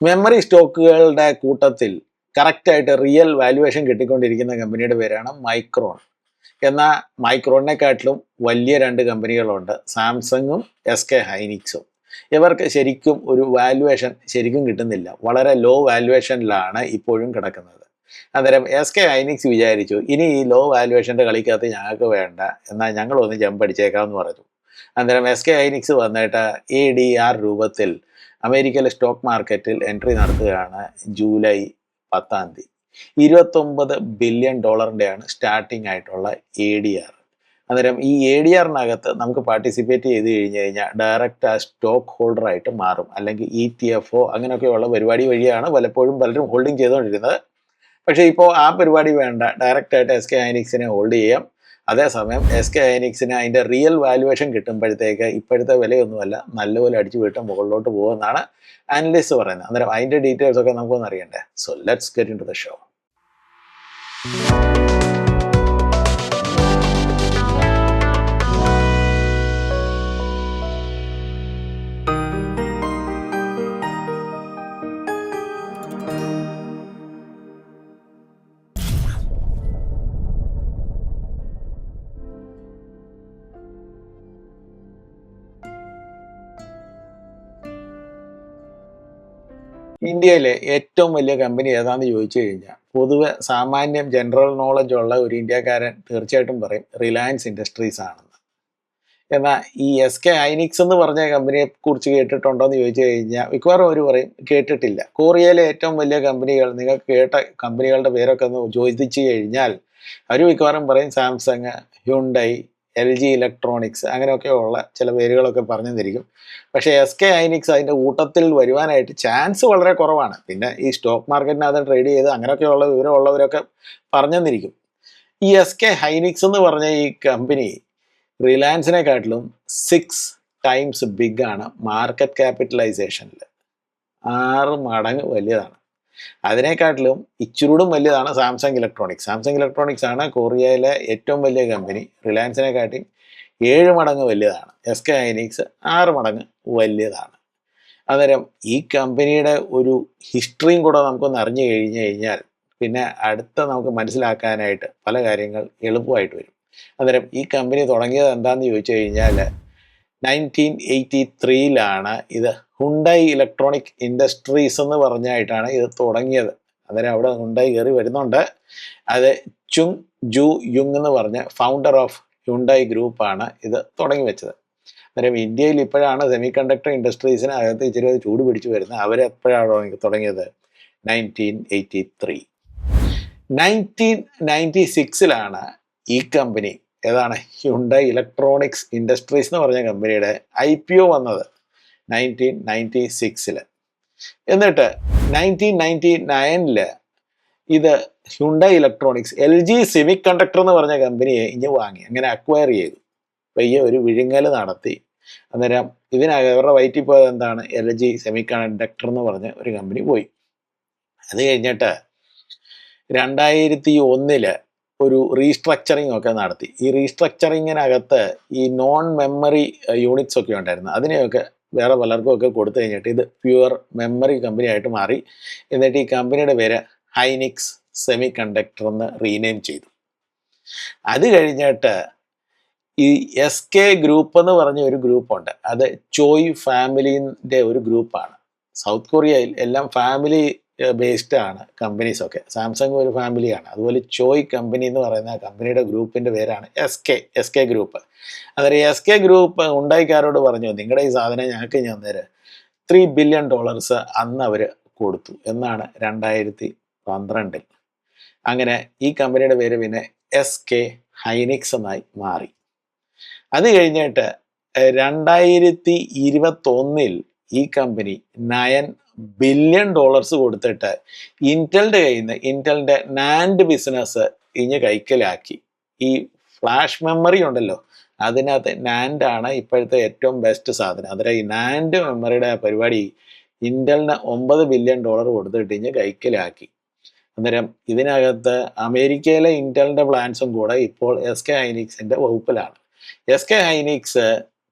Memory സ്റ്റോക്കുകളുടെ കൂട്ടത്തിൽ കറക്റ്റായിട്ട് real valuation കിട്ടിക്കൊണ്ടിരിക്കുന്ന കമ്പനിയുടെ പേരാണ് മൈക്രോൺ. എന്നാൽ മൈക്രോണിനെക്കാട്ടിലും വലിയ രണ്ട് കമ്പനികളുണ്ട്, സാംസങ്ങും SK ഹൈനിക്സും. ഇവർക്ക് ശരിക്കും ഒരു വാല്യുവേഷൻ ശരിക്കും കിട്ടുന്നില്ല, വളരെ ലോ വാല്യുവേഷനിലാണ് ഇപ്പോഴും കിടക്കുന്നത്. അന്നേരം SK ഹൈനിക്സ് വിചാരിച്ചു ഇനി ഈ ലോ വാല്യുവേഷൻ്റെ കളിക്കകത്ത് ഞങ്ങൾക്ക് വേണ്ട, എന്നാൽ ഞങ്ങളൊന്ന് ജമ്പടിച്ചേക്കാമെന്ന് പറഞ്ഞു. അന്നേരം SK ഹൈനിക്സ് വന്നിട്ട് ADR രൂപത്തിൽ അമേരിക്കയിലെ സ്റ്റോക്ക് മാർക്കറ്റിൽ എൻട്രി നടത്തുകയാണ് ജൂലൈ 10. 29 ബില്യൺ ഡോളറിൻ്റെയാണ് സ്റ്റാർട്ടിംഗ് ആയിട്ടുള്ള ADR. അന്നേരം ഈ ADRനകത്ത് നമുക്ക് പാർട്ടിസിപ്പേറ്റ് ചെയ്ത് കഴിഞ്ഞ് കഴിഞ്ഞാൽ ഡയറക്റ്റ് ആ സ്റ്റോക്ക് ഹോൾഡറായിട്ട് മാറും, അല്ലെങ്കിൽ ETF അങ്ങനെയൊക്കെയുള്ള പരിപാടി വഴിയാണ് പലപ്പോഴും പലരും ഹോൾഡിംഗ് ചെയ്തുകൊണ്ടിരുന്നത്. പക്ഷേ ഇപ്പോൾ ആ പരിപാടി വേണ്ട, ഡയറക്റ്റായിട്ട് SK ഹൈനിക്സിനെ ഹോൾഡ് ചെയ്യാം. അതേസമയം SK ഹൈനിക്സിന് അതിൻ്റെ റിയൽ വാല്യുവേഷൻ കിട്ടുമ്പോഴത്തേക്ക് ഇപ്പോഴത്തെ വിലയൊന്നുമല്ല, നല്ലപോലെ അടിച്ചു വീട്ട് മുകളിലോട്ട് പോകുമെന്നാണ് അനലിസ്റ്റ് പറയുന്നത്. അന്നേരം അതിൻ്റെ ഡീറ്റെയിൽസ് ഒക്കെ നമുക്കൊന്ന് അറിയണ്ടേ. So let's get into the show. ഇന്ത്യയിലെ ഏറ്റവും വലിയ കമ്പനി ഏതാണെന്ന് ചോദിച്ചു കഴിഞ്ഞാൽ പൊതുവെ സാമാന്യം ജനറൽ നോളജ് ഉള്ള ഒരു ഇന്ത്യക്കാരൻ തീർച്ചയായിട്ടും പറയും റിലയൻസ് ഇൻഡസ്ട്രീസ് ആണെന്ന്. എന്നാൽ ഈ SK ഹൈനിക്സ് എന്ന് പറഞ്ഞ കമ്പനിയെ കുറിച്ച് കേട്ടിട്ടുണ്ടോ എന്ന് ചോദിച്ചു കഴിഞ്ഞാൽ മിക്കവാറും അവർ പറയും കേട്ടിട്ടില്ല. കൊറിയയിലെ ഏറ്റവും വലിയ കമ്പനികൾ, നിങ്ങൾക്ക് കേട്ട കമ്പനികളുടെ പേരൊക്കെ ഒന്ന് ചോദിച്ചു കഴിഞ്ഞാൽ അവർ മിക്കവാറും പറയും സാംസങ്, ഹ്യുണ്ടൈ, LG ഇലക്ട്രോണിക്സ് അങ്ങനെയൊക്കെയുള്ള ചില പേരുകളൊക്കെ പറഞ്ഞു തന്നിരിക്കും. പക്ഷേ SK ഹൈനിക്സ് അതിൻ്റെ കൂട്ടത്തിൽ വരുവാനായിട്ട് ചാൻസ് വളരെ കുറവാണ്. പിന്നെ ഈ സ്റ്റോക്ക് മാർക്കറ്റിനകത്ത് ട്രേഡ് ചെയ്ത് അങ്ങനെയൊക്കെയുള്ള വിവരമുള്ളവരൊക്കെ പറഞ്ഞു തന്നിരിക്കും. ഈ SK ഹൈനിക്സ് എന്ന് പറഞ്ഞ ഈ കമ്പനി റിലയൻസിനെക്കാട്ടിലും 6 ടൈംസ് ബിഗ് ആണ് മാർക്കറ്റ് ക്യാപിറ്റലൈസേഷനിൽ. 6 മടങ്ങ് വലിയതാണ്. അതിനെക്കാട്ടിലും ഇച്ചിരൂടും വലിയതാണ് സാംസങ് ഇലക്ട്രോണിക്സ്. സാംസങ് ഇലക്ട്രോണിക്സ് ആണ് കൊറിയയിലെ ഏറ്റവും വലിയ കമ്പനി. റിലയൻസിനെക്കാട്ടി 7 മടങ്ങ് വലിയതാണ്. SK ഹൈനിക്സ് 6 മടങ്ങ് വലിയതാണ്. അന്നേരം ഈ കമ്പനിയുടെ ഒരു ഹിസ്റ്ററിയും കൂടെ നമുക്കൊന്ന് അറിഞ്ഞു കഴിഞ്ഞു കഴിഞ്ഞാൽ പിന്നെ അടുത്ത നമുക്ക് മനസ്സിലാക്കാനായിട്ട് പല കാര്യങ്ങൾ എളുപ്പമായിട്ട് വരും. അന്നേരം ഈ കമ്പനി തുടങ്ങിയത് എന്താണെന്ന് ചോദിച്ചു കഴിഞ്ഞാൽ 1983 ഇത് ഹുണ്ടായി ഇലക്ട്രോണിക് ഇൻഡസ്ട്രീസ് എന്ന് പറഞ്ഞായിട്ടാണ് ഇത് തുടങ്ങിയത്. അന്നേരം അവിടെ ഹുണ്ടായി കയറി വരുന്നുണ്ട്. അത് ചുങ് ജു യുങ് എന്ന് പറഞ്ഞ ഫൗണ്ടർ ഓഫ് ഹ്യുണ്ടായി ഗ്രൂപ്പാണ് ഇത് തുടങ്ങി വെച്ചത്. അന്നേരം ഇന്ത്യയിൽ ഇപ്പോഴാണ് സെമി കണ്ടക്ടർ ഇൻഡസ്ട്രീസിന് അകത്ത് ഇച്ചിരി ചൂട് പിടിച്ചു വരുന്നത്. അവരെപ്പോഴാണ് തുടങ്ങിയത്? 1983. 1996 ഈ കമ്പനി ഏതാണ് ഹ്യുണ്ടായി ഇലക്ട്രോണിക്സ് ഇൻഡസ്ട്രീസ് എന്ന് പറഞ്ഞ കമ്പനിയുടെ IPO വന്നത് 1996. എന്നിട്ട് 1999 ഇത് Hyundai electronics LG semi conductor എന്ന് പറഞ്ഞ കമ്പനിയെ ഇഞ്ഞ് വാങ്ങി, അങ്ങനെ അക്വയർ ചെയ്തു. പയ്യെ ഒരു വിഴുങ്ങൽ നടത്തി. അന്നേരം അവരുടെ വയറ്റിൽ പോയത് എന്താണ്? LG സെമി കണ്ടക്ടർ എന്ന് പറഞ്ഞ ഒരു കമ്പനി പോയി. അത് കഴിഞ്ഞിട്ട് 2001 ഒരു റീസ്ട്രക്ചറിങ് ഒക്കെ നടത്തി. ഈ റീസ്ട്രക്ചറിങ്ങിനകത്ത് ഈ നോൺ മെമ്മറി യൂണിറ്റ്സ് ഒക്കെ ഉണ്ടായിരുന്നു. അതിനെയൊക്കെ വേറെ പലർക്കും ഒക്കെ കൊടുത്തു കഴിഞ്ഞിട്ട് ഇത് പ്യുവർ മെമ്മറി കമ്പനി ആയിട്ട് മാറി. എന്നിട്ട് ഈ കമ്പനിയുടെ പേര് ഹൈനിക്സ് സെമി കണ്ടക്ടർ എന്ന് റീനെയിം ചെയ്തു. അത് കഴിഞ്ഞിട്ട് ഈ SK ഗ്രൂപ്പ് എന്ന് പറഞ്ഞ ഒരു ഗ്രൂപ്പുണ്ട്. അത് ചോയ് ഫാമിലിൻ്റെ ഒരു ഗ്രൂപ്പാണ്. സൗത്ത് കൊറിയയിൽ എല്ലാം ഫാമിലി ബേസ്ഡ് ആണ് കമ്പനീസൊക്കെ. സാംസങ് ഒരു ഫാമിലിയാണ്. അതുപോലെ ചോയ് കമ്പനി എന്ന് പറയുന്ന കമ്പനിയുടെ ഗ്രൂപ്പിൻ്റെ പേരാണ് SK ഗ്രൂപ്പ്. അന്നേരം SK ഗ്രൂപ്പ് ഉണ്ടായിക്കാരോട് പറഞ്ഞു നിങ്ങളുടെ ഈ സാധനം ഞങ്ങൾക്ക് ഞാൻ തരാം. $3 ബില്യൺ അന്ന് അവർ കൊടുത്തു എന്നാണ് 2012. അങ്ങനെ ഈ കമ്പനിയുടെ പേര് പിന്നെ SK ഹൈനിക്സ് എന്നായി മാറി. അത് കഴിഞ്ഞിട്ട് 2021 ഈ കമ്പനി $9 ബില്യൺ കൊടുത്തിട്ട് ഇന്റലിൻ്റെ കയ്യിൽ നിന്ന് ഇന്റലിൻ്റെ നാൻഡ് ബിസിനസ് കൈക്കലാക്കി. ഈ ഫ്ലാഷ് മെമ്മറി ഉണ്ടല്ലോ, അതിനകത്ത് നാൻഡാണ് ഇപ്പോഴത്തെ ഏറ്റവും ബെസ്റ്റ് സാധനം. അന്നേരം ഈ നാൻഡ് മെമ്മറിയുടെ പരിപാടി ഇന്റലിന് $9 ബില്യൺ കൊടുത്തിട്ട് കൈക്കലാക്കി. അന്നേരം ഇതിനകത്ത് അമേരിക്കയിലെ ഇന്റലിൻ്റെ പ്ലാൻസും കൂടെ ഇപ്പോൾ SK ഹൈനിക്സിൻ്റെ വകുപ്പിലാണ്. SK ഹൈനിക്സ്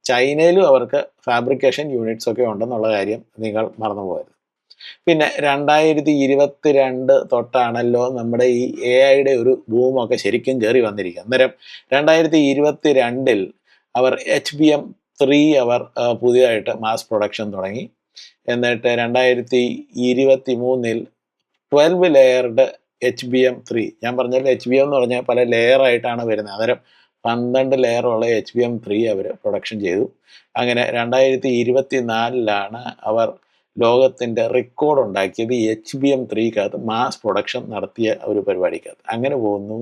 ചൈനയിലും അവർക്ക് ഫാബ്രിക്കേഷൻ യൂണിറ്റ്സ് ഒക്കെ ഉണ്ടെന്നുള്ള കാര്യം നിങ്ങൾ മറന്നുപോകരുത്. പിന്നെ 2022 തൊട്ടാണല്ലോ നമ്മുടെ ഈ AI ഒരു ബൂമൊക്കെ ശരിക്കും കയറി വന്നിരിക്കുക. അന്നേരം 2022 അവർ HBM3 അവർ പുതിയതായിട്ട് മാസ് പ്രൊഡക്ഷൻ തുടങ്ങി. എന്നിട്ട് 2023 12 ലെയർഡ് HBM3, ഞാൻ പറഞ്ഞാൽ HBM എന്ന് പറഞ്ഞാൽ പല ലെയർ ആയിട്ടാണ് വരുന്നത്. അന്നേരം 12 ലെയറുള്ള HBM3 അവർ പ്രൊഡക്ഷൻ ചെയ്തു. അങ്ങനെ 2024 അവർ ലോകത്തിൻ്റെ റെക്കോർഡ് ഉണ്ടാക്കിയത് HBM3 മാസ് പ്രൊഡക്ഷൻ നടത്തിയ ഒരു പരിപാടിക്കകത്ത്. അങ്ങനെ പോകുന്നു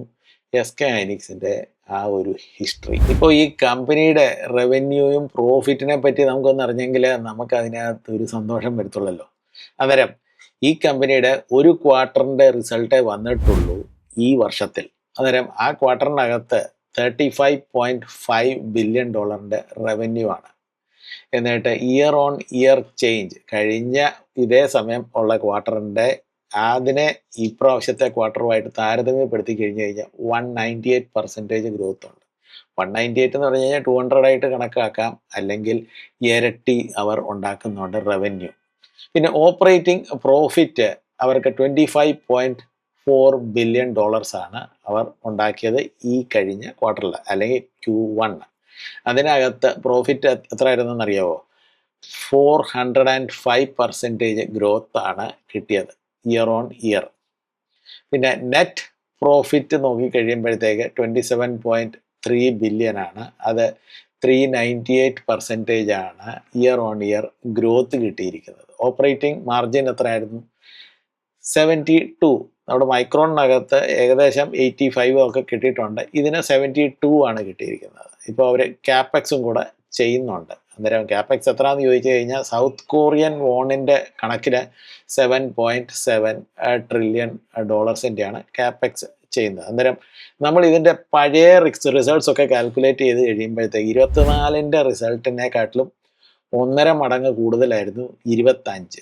SK ഹൈനിക്സിൻ്റെ ആ ഒരു ഹിസ്റ്ററി. ഇപ്പോൾ ഈ കമ്പനിയുടെ റവന്യൂയും പ്രോഫിറ്റിനെ പറ്റി നമുക്കൊന്ന് അറിഞ്ഞെങ്കിൽ നമുക്ക് അതിനകത്ത് ഒരു സന്തോഷം വരത്തുള്ളല്ലോ. അന്നേരം ഈ കമ്പനിയുടെ ഒരു ക്വാർട്ടറിൻ്റെ റിസൾട്ടേ വന്നിട്ടുള്ളൂ ഈ വർഷത്തിൽ. അന്നേരം ആ ക്വാർട്ടറിനകത്ത് $35.5 ബില്യൺ റവന്യൂ ആണ്. എന്നിട്ട് ഇയർ ഓൺ ഇയർ ചേഞ്ച് കഴിഞ്ഞ ഇതേ സമയം ഉള്ള ക്വാർട്ടറിൻ്റെ അതിനെ ഇപ്രാവശ്യത്തെ ക്വാർട്ടറുമായിട്ട് താരതമ്യപ്പെടുത്തി കഴിഞ്ഞ് കഴിഞ്ഞാൽ 198% ഗ്രോത്ത് ഉണ്ട്. 198 എന്ന് പറഞ്ഞു കഴിഞ്ഞാൽ 200 ആയിട്ട് കണക്കാക്കാം, അല്ലെങ്കിൽ ഇരട്ടി അവർ ഉണ്ടാക്കുന്നുണ്ട് റവന്യൂ. പിന്നെ ഓപ്പറേറ്റിംഗ് പ്രോഫിറ്റ് അവർക്ക് $25.4 ബില്യൺ ആണ് അവർ ഉണ്ടാക്കിയത് ഈ കഴിഞ്ഞ ക്വാർട്ടറിൽ, അല്ലെങ്കിൽ Q1. അതിനകത്ത് പ്രോഫിറ്റ് എത്ര ആയിരുന്നെന്ന് അറിയാവോ? 405% ഗ്രോത്ത് ആണ് കിട്ടിയത് ഇയർ ഓൺ ഇയർ. പിന്നെ നെറ്റ് പ്രോഫിറ്റ് നോക്കിക്കഴിയുമ്പോഴത്തേക്ക് 27.3 ബില്യൺ ആണ്. അത് 398% ആണ് ഇയർ ഓൺ ഇയർ ഗ്രോത്ത് കിട്ടിയിരിക്കുന്നത്. ഓപ്പറേറ്റിംഗ് മാർജിൻ എത്രയായിരുന്നു? 72. നമ്മുടെ മൈക്രോണിനകത്ത് ഏകദേശം 85 ഒക്കെ കിട്ടിയിട്ടുണ്ട്. ഇതിന് 72 ആണ് കിട്ടിയിരിക്കുന്നത്. ഇപ്പോൾ അവർ ക്യാപെക്സും കൂടെ ചെയ്യുന്നുണ്ട്. അന്നേരം ക്യാപെക്സ് എത്രയാണെന്ന് ചോദിച്ചു കഴിഞ്ഞാൽ സൗത്ത് കൊറിയൻ വോണിൻ്റെ കണക്കിന് $7.7 ട്രില്യൺ ആണ് ക്യാപെക്സ് ചെയ്യുന്നത്. അന്നേരം നമ്മൾ ഇതിൻ്റെ പഴയ റിസൾട്ട്സ് ഒക്കെ കാൽക്കുലേറ്റ് ചെയ്ത് കഴിയുമ്പോഴത്തേക്ക് 24ൻ്റെ റിസൾട്ടിനെക്കാട്ടിലും 1.5 മടങ്ങ് കൂടുതലായിരുന്നു 25.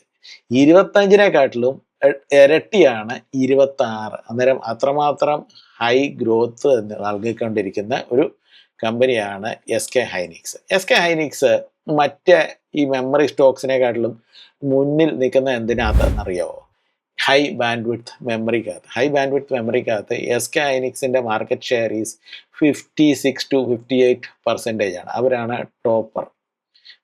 25നെക്കാട്ടിലും ഇരട്ടിയാണ് 26. അന്നേരം അത്രമാത്രം ഹൈ ഗ്രോത്ത് നൽകിക്കൊണ്ടിരിക്കുന്ന ഒരു കമ്പനിയാണ് SK ഹൈനിക്സ്. SK ഹൈനിക്സ് മറ്റ് ഈ മെമ്മറി സ്റ്റോക്സിനെക്കാട്ടിലും മുന്നിൽ നിൽക്കുന്ന എന്തിനകത്തെന്നറിയാവോ? ഹൈ ബാൻഡ് വിഡ്ത്ത് മെമ്മറിക്കകത്ത് SK ഹൈനിക്സിൻ്റെ മാർക്കറ്റ് ഷെയർ ഈസ് 56 to 58% ആണ്. അവരാണ് ടോപ്പർ.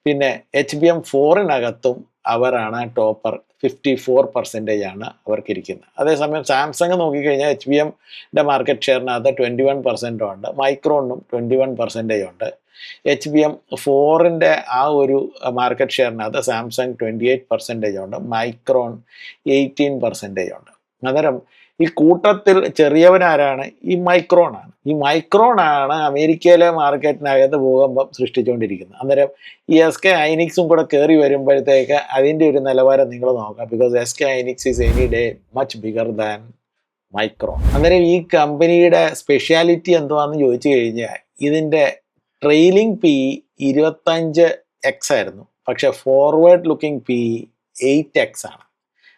പിന്നെ HBM4-നകത്തും അവരാണ് ടോപ്പർ. 54% ആണ് അവർക്കിരിക്കുന്നത്. അതേസമയം സാംസങ് നോക്കിക്കഴിഞ്ഞാൽ HBMൻ്റെ മാർക്കറ്റ് ഷെയറിനകത്ത് 21% ഉണ്ട്, മൈക്രോണിനും 21% ഉണ്ട്. HBM4-ൻ്റെ ആ ഒരു മാർക്കറ്റ് ഷെയറിനകത്ത് സാംസങ് 28% ഉണ്ട്, മൈക്രോൺ 18% ഉണ്ട്. അന്നേരം ഈ കൂട്ടത്തിൽ ചെറിയവനാരാണ്? ഈ മൈക്രോണാണ്. ഈ മൈക്രോണാണ് അമേരിക്കയിലെ മാർക്കറ്റിനകത്ത് ഭൂകമ്പം സൃഷ്ടിച്ചുകൊണ്ടിരിക്കുന്നത്. അന്നേരം ഈ SK ഹൈനിക്സും കൂടെ കയറി വരുമ്പോഴത്തേക്ക് അതിൻ്റെ ഒരു നിലവാരം നിങ്ങൾ നോക്കാം. Because SK Hynix is any day much bigger than Micron. അന്നേരം ഈ കമ്പനിയുടെ സ്പെഷ്യാലിറ്റി എന്തുവാണെന്ന് ചോദിച്ചു കഴിഞ്ഞാൽ ഇതിൻ്റെ ട്രെയിലിംഗ് PE 25x ആയിരുന്നു, പക്ഷെ ഫോർവേഡ് ലുക്കിംഗ് PE 8x ആണ്.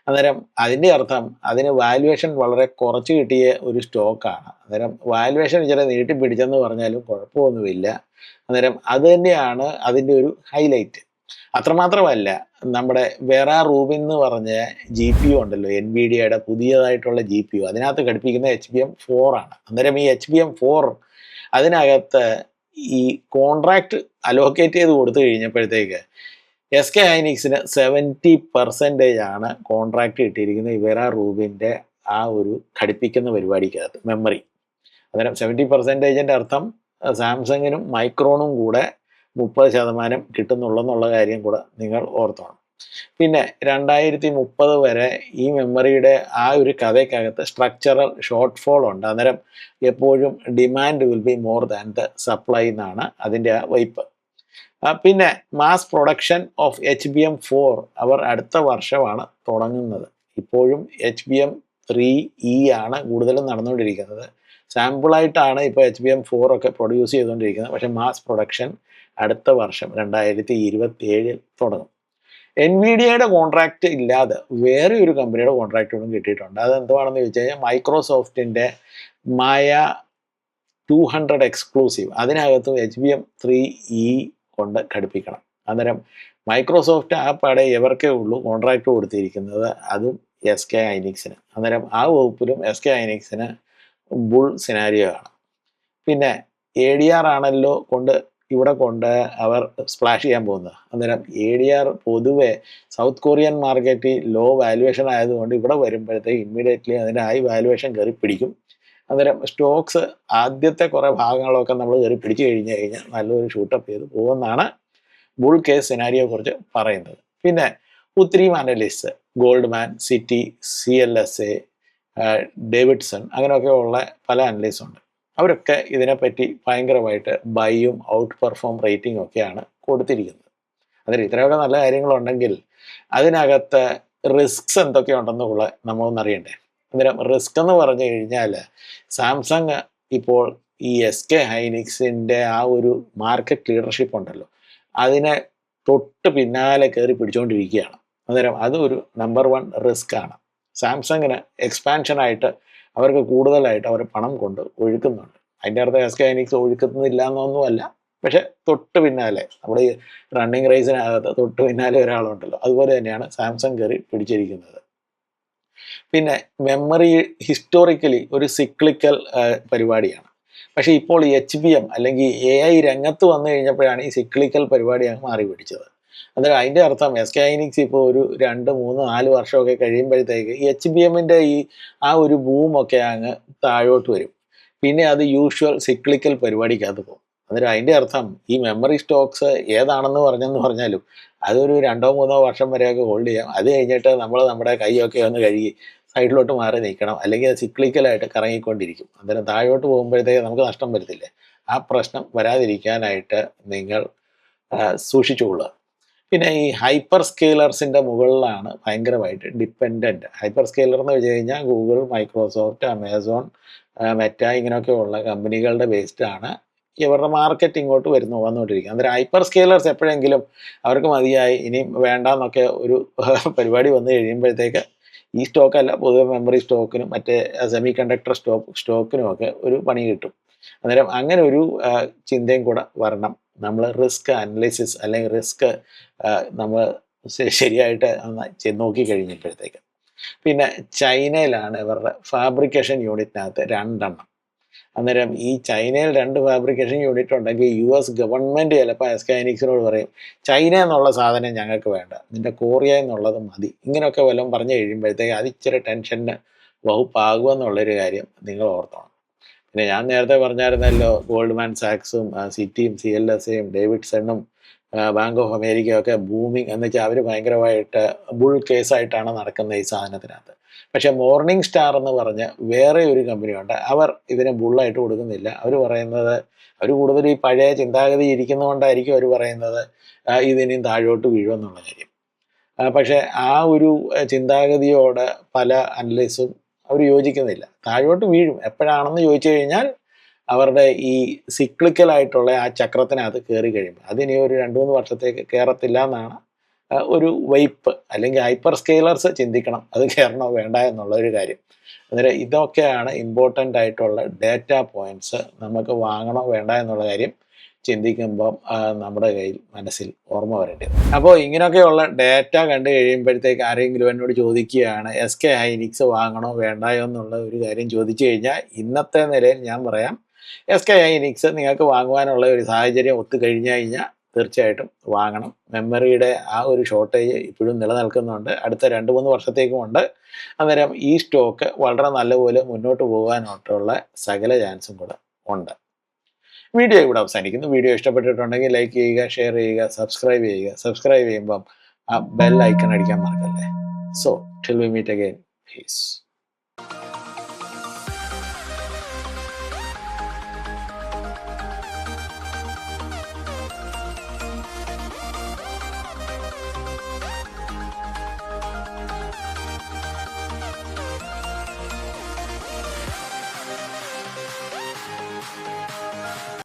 അന്നേരം അതിൻ്റെ അർത്ഥം അതിന് വാല്യുവേഷൻ വളരെ കുറച്ച് കിട്ടിയ ഒരു സ്റ്റോക്കാണ്. അന്നേരം വാല്യുവേഷൻ ചില നീട്ടിപ്പിടിച്ചെന്ന് പറഞ്ഞാലും കുഴപ്പമൊന്നുമില്ല. അന്നേരം അത് തന്നെയാണ് അതിൻ്റെ ഒരു ഹൈലൈറ്റ്. അത്രമാത്രമല്ല, നമ്മുടെ വെറ റൂബിൻ എന്ന് പറഞ്ഞ GPU ഉണ്ടല്ലോ, NVIDIAയുടെ പുതിയതായിട്ടുള്ള GPU, അതിനകത്ത് ഘടിപ്പിക്കുന്ന HBM4 ആണ്. അന്നേരം ഈ HBM4 അതിനകത്ത് ഈ കോൺട്രാക്റ്റ് അലോക്കേറ്റ് ചെയ്ത് കൊടുത്തു കഴിഞ്ഞപ്പോഴത്തേക്ക് SK ഹൈനിക്സിന് 70% ആണ് കോൺട്രാക്റ്റ് കിട്ടിയിരിക്കുന്നത് ഈ വെറ റൂബിൻ്റെ ആ ഒരു ഘടിപ്പിക്കുന്ന പരിപാടിക്കകത്ത് മെമ്മറി. അന്നേരം 70%-ൻ്റെ അർത്ഥം സാംസങ്ങിനും മൈക്രോണും കൂടെ 30% കിട്ടുന്നുള്ളെന്നുള്ള കാര്യം കൂടെ നിങ്ങൾ ഓർത്തോണം. പിന്നെ 2030 വരെ ഈ മെമ്മറിയുടെ ആ ഒരു കഥയ്ക്കകത്ത് സ്ട്രക്ചറൽ ഷോർട്ട് ഫോൾ ഉണ്ട്. അന്നേരം എപ്പോഴും demand will be more than the supply എന്നാണ് അതിൻ്റെ ആ വൈപ്പ്. പിന്നെ മാസ് പ്രൊഡക്ഷൻ ഓഫ് HBM4 അവർ അടുത്ത വർഷമാണ് തുടങ്ങുന്നത്. ഇപ്പോഴും HBM3E ആണ് കൂടുതലും നടന്നുകൊണ്ടിരിക്കുന്നത്. സാമ്പിളായിട്ടാണ് ഇപ്പോൾ HBM4 ഒക്കെ പ്രൊഡ്യൂസ് ചെയ്തുകൊണ്ടിരിക്കുന്നത്. പക്ഷേ മാസ് പ്രൊഡക്ഷൻ അടുത്ത വർഷം 2027 തുടങ്ങും. NVIDIAയുടെ കോൺട്രാക്റ്റ് ഇല്ലാതെ വേറെ ഒരു കമ്പനിയുടെ കോൺട്രാക്റ്റ് ഒന്നും കിട്ടിയിട്ടുണ്ട്. അതെന്തുവാണെന്ന് ചോദിച്ചു കഴിഞ്ഞാൽ മൈക്രോസോഫ്റ്റിൻ്റെ മായ 200 എക്സ്ക്ലൂസീവ്, അതിനകത്തും HBM3E കൊണ്ട് ഘടിപ്പിക്കണം. അന്നേരം മൈക്രോസോഫ്റ്റ് ആ പാടെ ഇവർക്കേ ഉള്ളൂ കോൺട്രാക്ട് കൊടുത്തിരിക്കുന്നത്, അതും എസ് കെ ഹൈനിക്സിന്. അന്നേരം ആ വകുപ്പിലും എസ് കെ ഹൈനിക്സിന് ബുൾ സിനാരിയോ ആണ്. പിന്നെ എ ഡി ആർ ആണല്ലോ ഇവിടെ കൊണ്ട് അവർ സ്പ്ലാഷ് ചെയ്യാൻ പോകുന്നത്. അന്നേരം എ ഡി ആർ പൊതുവെ സൗത്ത് കൊറിയൻ മാർക്കറ്റിൽ ലോ വാല്യുവേഷൻ ആയതുകൊണ്ട് ഇവിടെ വരുമ്പോഴത്തേക്ക് ഇമ്മീഡിയറ്റ്ലി അതിൻ്റെ ഹൈ വാല്യുവേഷൻ കയറി പിടിക്കും. അന്നേരം സ്റ്റോക്സ് ആദ്യത്തെ കുറേ ഭാഗങ്ങളൊക്കെ നമ്മൾ കയറി പിടിച്ചു കഴിഞ്ഞാൽ നല്ലൊരു ഷൂട്ടപ്പ് ചെയ്ത് പോകുമെന്നാണ് ബുൾ കേസ് സിനാരിയെ കുറിച്ച് പറയുന്നത്. പിന്നെ ഒത്തിരി analyst, Goldman, city, CLSA, Davidson, അങ്ങനെയൊക്കെ ഉള്ള പല അനലിസ്റ്റ് ഉണ്ട്. അവരൊക്കെ ഇതിനെപ്പറ്റി ഭയങ്കരമായിട്ട് ബൈയും ഔട്ട് പെർഫോം റേറ്റിംഗ് ഒക്കെയാണ് കൊടുത്തിരിക്കുന്നത്. അതിൽ ഇത്രയൊക്കെ നല്ല കാര്യങ്ങളുണ്ടെങ്കിൽ അതിനകത്ത് റിസ്ക്സ് എന്തൊക്കെയുണ്ടെന്നുള്ള നമ്മളൊന്നറിയണ്ടേ. അന്നേരം റിസ്ക് എന്ന് പറഞ്ഞു കഴിഞ്ഞാൽ സാംസങ് ഇപ്പോൾ ഈ എസ് കെ ഹൈനിക്സിൻ്റെ ആ ഒരു മാർക്കറ്റ് ലീഡർഷിപ്പ് ഉണ്ടല്ലോ, അതിനെ തൊട്ട് പിന്നാലെ കയറി പിടിച്ചുകൊണ്ടിരിക്കുകയാണ്. അന്നേരം അതൊരു നമ്പർ 1 റിസ്ക് ആണ്. സാംസങ്ങിന് എക്സ്പാൻഷനായിട്ട് അവർക്ക് കൂടുതലായിട്ട് അവർ പണം കൊണ്ട് ഒഴുക്കുന്നുണ്ട്. അതിൻ്റെ അർത്ഥം എസ് കെ ഹൈനിക്സ് ഒഴുക്കുന്നില്ല എന്നൊന്നുമല്ല, പക്ഷെ തൊട്ട് പിന്നാലെ നമ്മുടെ ഈ റണ്ണിങ് റേസിനകത്ത് തൊട്ട് പിന്നാലെ ഒരാളുണ്ടല്ലോ, അതുപോലെ തന്നെയാണ് സാംസങ് കയറി പിടിച്ചിരിക്കുന്നത്. പിന്നെ മെമ്മറി ഹിസ്റ്റോറിക്കലി ഒരു സിക്ലിക്കൽ പരിപാടിയാണ്. പക്ഷേ ഇപ്പോൾ HBM അല്ലെങ്കിൽ AI രംഗത്ത് വന്നു കഴിഞ്ഞപ്പോഴാണ് ഈ സിക്ലിക്കൽ പരിപാടി അങ്ങ് മാറി പിടിച്ചത്. അന്നേരം അതിൻ്റെ അർത്ഥം എസ് കെ ഹൈനിക്സ് ഇപ്പോൾ ഒരു 2, 3, 4 വർഷമൊക്കെ കഴിയുമ്പോഴത്തേക്ക് ഈ HBMൻ്റെ ആ ഒരു ബൂമൊക്കെ അങ്ങ് താഴോട്ട് വരും. പിന്നെ അത് യൂഷ്വൽ സിക്ലിക്കൽ പരിപാടിക്കകത്ത് പോകും. അന്നേരം അതിൻ്റെ അർത്ഥം ഈ മെമ്മറി സ്റ്റോക്സ് ഏതാണെന്ന് പറഞ്ഞാലും അതൊരു 2, 3 വർഷം വരെയൊക്കെ ഹോൾഡ് ചെയ്യാം. അത് കഴിഞ്ഞിട്ട് നമ്മൾ നമ്മുടെ കൈയൊക്കെ ഒന്ന് കഴുകി സൈഡിലോട്ട് മാറി നിൽക്കണം, അല്ലെങ്കിൽ അത് സിക്ലിക്കലായിട്ട് കറങ്ങിക്കൊണ്ടിരിക്കും. അന്നേരം താഴോട്ട് പോകുമ്പോഴത്തേക്ക് നമുക്ക് നഷ്ടം വരത്തില്ലേ. ആ പ്രശ്നം വരാതിരിക്കാനായിട്ട് നിങ്ങൾ സൂക്ഷിച്ചുകൊള്ളുക. പിന്നെ ഈ ഹൈപ്പർ സ്കെയിലർസിൻ്റെ മുകളിലാണ് ഭയങ്കരമായിട്ട് ഡിപ്പെൻഡൻറ്റ്. ഹൈപ്പർ സ്കെയിലർ എന്ന് വെച്ച് കഴിഞ്ഞാൽ ഗൂഗിൾ, മൈക്രോസോഫ്റ്റ്, ആമസോൺ, മെറ്റ, ഇങ്ങനെയൊക്കെയുള്ള കമ്പനികളുടെ ബേസ്ഡാണ് ഇവരുടെ മാർക്കറ്റ് ഇങ്ങോട്ട് വന്നുകൊണ്ടിരിക്കുക. അന്നേരം ഹൈപ്പർ സ്കെയിലേഴ്സ് എപ്പോഴെങ്കിലും അവർക്ക് മതിയായി ഇനി വേണ്ടാന്നൊക്കെ ഒരു പരിപാടി വന്നു കഴിയുമ്പോഴത്തേക്ക് ഈ സ്റ്റോക്കല്ല, പൊതുവെ മെമ്മറി സ്റ്റോക്കിനും മറ്റേ സെമി കണ്ടക്ടർ സ്റ്റോക്കിനും ഒക്കെ ഒരു പണി കിട്ടും. അന്നേരം അങ്ങനെ ഒരു ചിന്തയും കൂടെ വരണം. നമ്മൾ റിസ്ക് അനലിസിസ് അല്ലെങ്കിൽ റിസ്ക് നമ്മൾ ശരിയായിട്ട് നോക്കി കഴിഞ്ഞപ്പോഴത്തേക്ക്. പിന്നെ ചൈനയിലാണ് ഇവരുടെ ഫാബ്രിക്കേഷൻ യൂണിറ്റിനകത്ത് 2 എണ്ണം. അന്നേരം ഈ ചൈനയിൽ 2 ഫാബ്രിക്കേഷൻ യൂണിറ്റ് ഉണ്ടെങ്കിൽ US ഗവൺമെൻറ് ചിലപ്പോൾ എസ് കെ ഹൈനിക്സിനോട് പറയും, ചൈന എന്നുള്ള സാധനം ഞങ്ങൾക്ക് വേണ്ട, നിൻ്റെ കൊറിയ എന്നുള്ളത് മതി. ഇങ്ങനെയൊക്കെ വല്ലതും പറഞ്ഞു കഴിയുമ്പോഴത്തേക്ക് അത് ഇച്ചിരി ടെൻഷന് വകുപ്പാകുമെന്നുള്ളൊരു കാര്യം നിങ്ങൾ ഓർത്തോണം. പിന്നെ ഞാൻ നേരത്തെ പറഞ്ഞായിരുന്നല്ലോ, ഗോൾഡ്മാൻ സാക്സും സിറ്റിയും CLSAയും ഡേവിഡ്സണും ബാങ്ക് ഓഫ് അമേരിക്കയൊക്കെ ബൂമിങ് എന്ന് വെച്ചാൽ അവർ ഭയങ്കരമായിട്ട് ബുൾ കേസായിട്ടാണ് നടക്കുന്നത് ഈ സാധനത്തിനകത്ത്. പക്ഷേ മോർണിംഗ് സ്റ്റാർ എന്ന് പറഞ്ഞ വേറെ ഒരു കമ്പനിയുണ്ട്, അവർ ഇതിനെ ബുള്ളായിട്ട് കൊടുക്കുന്നില്ല. അവർ പറയുന്നത്, അവർ കൂടുതൽ ഈ പഴയ ചിന്താഗതി ഇരിക്കുന്നതുകൊണ്ടായിരിക്കും അവർ പറയുന്നത് ഇതിനും താഴോട്ട് വീഴുമെന്നുള്ള കാര്യം. പക്ഷേ ആ ഒരു ചിന്താഗതിയോട് പല അനലിസ്റ്റും അവർ യോജിക്കുന്നില്ല. താഴോട്ട് വീഴും എപ്പോഴാണെന്ന് ചോദിച്ചു കഴിഞ്ഞാൽ അവരുടെ ഈ സിക്ലിക്കലായിട്ടുള്ള ആ ചക്രത്തിനകത്ത് കയറി കഴിയുമ്പോൾ, അതിനി ഒരു 2-3 വർഷത്തേക്ക് കയറത്തില്ല എന്നാണ് ഒരു വൈപ്പ്. അല്ലെങ്കിൽ ഹൈപ്പർ സ്കെയിലേഴ്സ് ചിന്തിക്കണം അത് കയറണോ വേണ്ട എന്നുള്ള ഒരു കാര്യം. അന്നേരം ഇതൊക്കെയാണ് ഇമ്പോർട്ടൻ്റ് ആയിട്ടുള്ള ഡേറ്റ പോയിന്റ്സ്. നമുക്ക് വാങ്ങണോ വേണ്ട എന്നുള്ള കാര്യം ചിന്തിക്കുമ്പം നമ്മുടെ കയ്യിൽ മനസ്സിൽ ഓർമ്മ വരേണ്ടത്. അപ്പോൾ ഇങ്ങനെയൊക്കെയുള്ള ഡേറ്റ കണ്ടു കഴിയുമ്പോഴത്തേക്ക് ആരെങ്കിലും എന്നോട് ചോദിക്കുകയാണ് എസ് കെ ഹൈനിക്സ് വാങ്ങണോ വേണ്ടായോ എന്നുള്ള ഒരു കാര്യം ചോദിച്ചു കഴിഞ്ഞാൽ, ഇന്നത്തെ നിലയിൽ ഞാൻ പറയാം, എസ് കെ ഹൈനിക്സ് നിങ്ങൾക്ക് വാങ്ങുവാനുള്ള ഒരു സാഹചര്യം ഒത്തുകഴിഞ്ഞു കഴിഞ്ഞാൽ തീർച്ചയായിട്ടും വാങ്ങണം. മെമ്മറിയുടെ ആ ഒരു ഷോർട്ടേജ് ഇപ്പോഴും നിലനിൽക്കുന്നുണ്ട്, അടുത്ത 2-3 വർഷത്തേക്കും ഉണ്ട്. അന്നേരം ഈ സ്റ്റോക്ക് വളരെ നല്ലപോലെ മുന്നോട്ട് പോകാനായിട്ടുള്ള സകല ചാൻസും കൂടെ ഉണ്ട്. വീഡിയോ ഇവിടെ അവസാനിക്കുന്നു. വീഡിയോ ഇഷ്ടപ്പെട്ടിട്ടുണ്ടെങ്കിൽ ലൈക്ക് ചെയ്യുക, ഷെയർ ചെയ്യുക, സബ്സ്ക്രൈബ് ചെയ്യുക. സബ്സ്ക്രൈബ് ചെയ്യുമ്പം ആ ബെൽ ഐക്കൺ അടിക്കാൻ മറക്കല്ലേ. So till we meet again, piece.